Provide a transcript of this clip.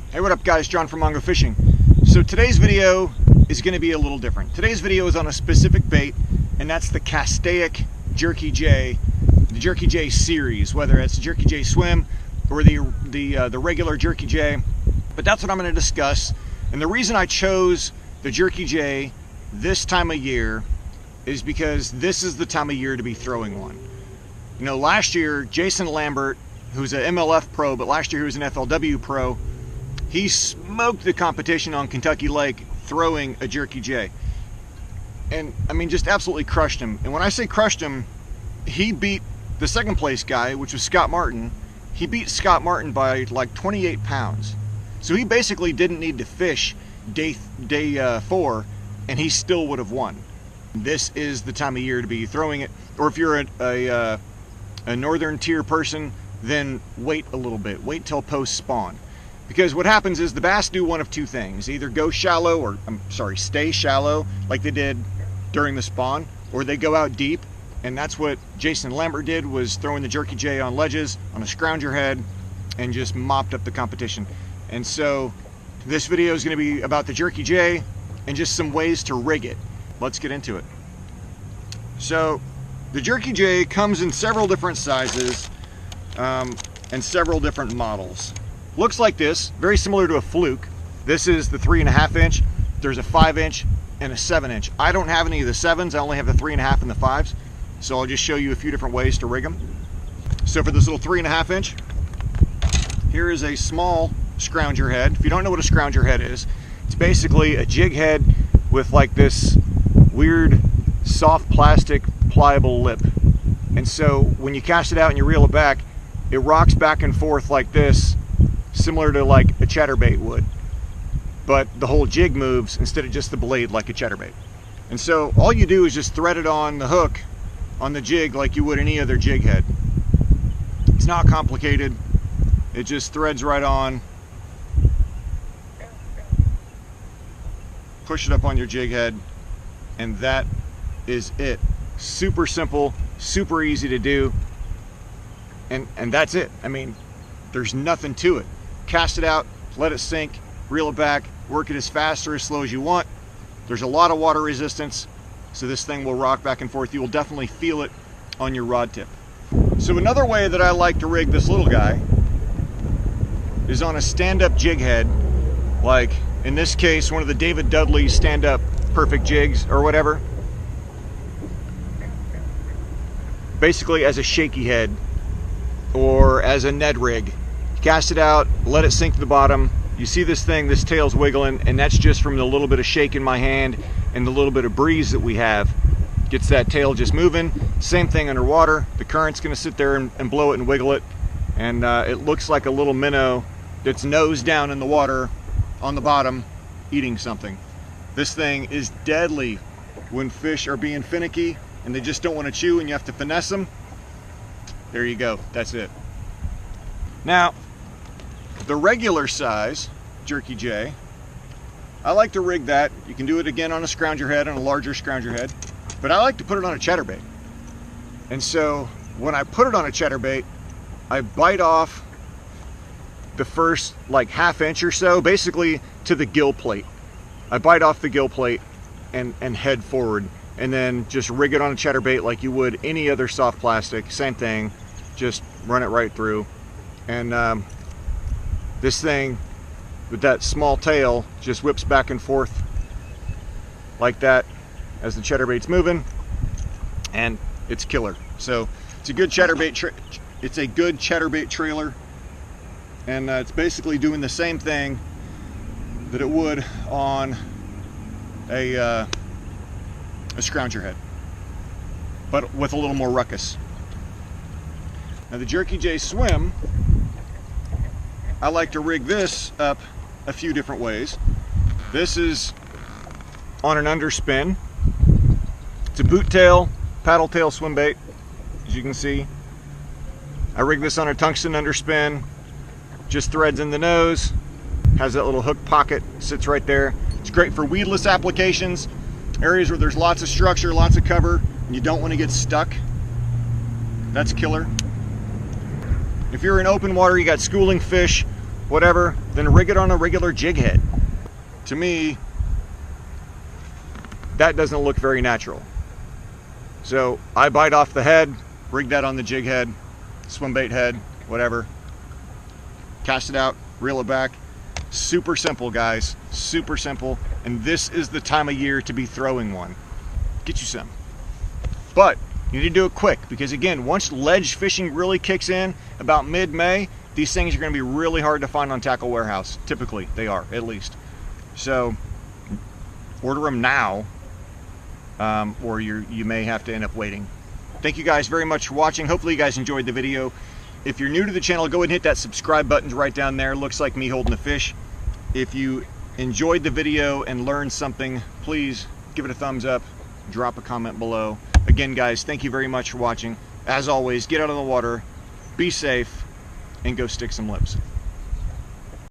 Hey, what up guys, John from Mongo Fishing. So today's video is going to be a little different. Today's video is on a specific bait, and that's the Castaic Jerky J, the Jerky J series, whether it's the Jerky J Swim or the regular Jerky J. But that's what I'm going to discuss. And the reason I chose the Jerky J this time of year is because this is the time of year to be throwing one. You know, last year, Jason Lambert, who's an MLF pro, but last year he was an FLW pro, he smoked the competition on Kentucky Lake throwing a Jerky J. And I mean, just absolutely crushed him. And when I say crushed him, he beat the second place guy, which was Scott Martin. He beat Scott Martin by like 28 pounds. So he basically didn't need to fish day 4, and he still would have won. This is the time of year to be throwing it. Or if you're a northern tier person, then wait a little bit. Wait till post spawn. Because what happens is the bass do one of two things. Either go shallow, or stay shallow like they did during the spawn, or they go out deep. And that's what Jason Lambert did, was throwing the Jerky J on ledges, on a scrounger head, and just mopped up the competition. And so this video is going to be about the Jerky J and just some ways to rig it. Let's get into it. So the Jerky J comes in several different sizes and several different models. Looks like this, very similar to a fluke. This is the 3.5 inch. There's a 5 inch and a 7 inch. I don't have any of the 7s, I only have the 3.5 and the 5s. So I'll just show you a few different ways to rig them. So for this little 3.5 inch, here is a small scrounger head. If you don't know what a scrounger head is, it's basically a jig head with like this weird soft plastic pliable lip. And so when you cast it out and you reel it back, it rocks back and forth like this, similar to like a chatterbait would, but the whole jig moves instead of just the blade like a chatterbait. And so all you do is just thread it on the hook on the jig like you would any other jig head. It's not complicated. It just threads right on. Push it up on your jig head, and that is it. Super simple, super easy to do, and that's it. I mean, there's nothing to it. Cast it out, let it sink, reel it back, work it as fast or as slow as you want. There's a lot of water resistance, so this thing will rock back and forth. You will definitely feel it on your rod tip. So another way that I like to rig this little guy is on a stand-up jig head, like in this case, one of the David Dudley stand-up perfect jigs or whatever. Basically as a shaky head or as a Ned rig. Cast it out, let it sink to the bottom. You see this thing, this tail's wiggling, and that's just from the little bit of shake in my hand and the little bit of breeze that we have. Gets that tail just moving. Same thing underwater. The current's gonna sit there and blow it and wiggle it. And it looks like a little minnow that's nose down in the water on the bottom eating something. This thing is deadly when fish are being finicky and they just don't want to chew and you have to finesse them. There you go, that's it. Now, the regular size Jerky J, I like to rig that. You can do it again on a scrounger head, on a larger scrounger head, but I like to put it on a chatterbait. And so when I put it on a chatterbait, I bite off the first like ½ inch or so, basically to the gill plate. I bite off the gill plate and head forward, and then just rig it on a chatterbait like you would any other soft plastic. Same thing, just run it right through. And this thing with that small tail just whips back and forth like that as the chatterbait's moving, and it's killer. So it's a good chatterbait trailer, and it's basically doing the same thing that it would on a scrounger head, but with a little more ruckus. Now the Jerky J Swim, I like to rig this up a few different ways. This is on an underspin. It's a boot tail, paddle tail swim bait, as you can see. I rig this on a tungsten underspin, just threads in the nose, has that little hook pocket, sits right there. It's great for weedless applications, areas where there's lots of structure, lots of cover, and you don't want to get stuck. That's killer. If you're in open water, you got schooling fish, whatever, then rig it on a regular jig head. To me, that doesn't look very natural. So I bite off the head, rig that on the jig head, swim bait head, whatever. Cast it out, reel it back. Super simple, guys, super simple. And this is the time of year to be throwing one. Get you some. But you need to do it quick, because again, once ledge fishing really kicks in about mid-May, these things are going to be really hard to find on Tackle Warehouse. Typically, they are, at least. So order them now, or you may have to end up waiting. Thank you guys very much for watching. Hopefully you guys enjoyed the video. If you're new to the channel, go ahead and hit that subscribe button right down there. Looks like me holding a fish. If you enjoyed the video and learned something, please give it a thumbs up, drop a comment below. Again, guys, thank you very much for watching. As always, get out of the water, be safe, and go stick some lips.